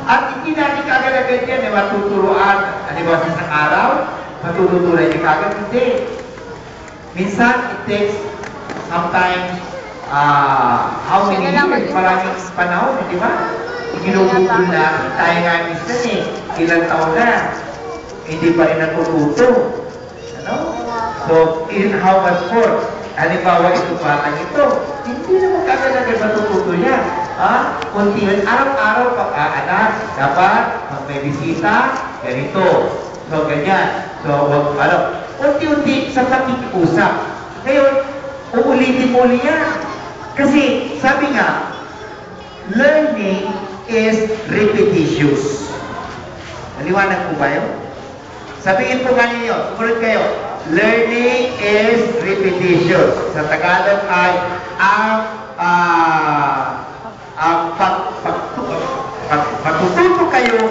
At hindi natin kagad-agad yan, matuturuan. Ano ba sa isang araw? Matututunan niyo kagad? Hindi. Minsan, it takes sometimes, how many years? Maraming panahon, di ba? Ginugugol na, tayo nga minsan ilang taon na, hindi pa rin natututo. Ano? So, in how much more? Halimbawa, ito batang ito, hindi naman kagad-agad matututo yan. Kunti, araw-araw pag-aanak, dapat pag may bisita, ganito. So, ganyan. So, unti-unti sa pakikiusap. Ngayon, uulitin mo yan. Kasi, sabi nga, learning is repetitious. Naliwanag po ba yun? Sabihin po nga ninyo, sumunod kayo. Learning is repetitious. Sa Tagalog ay ang pagtututo kayo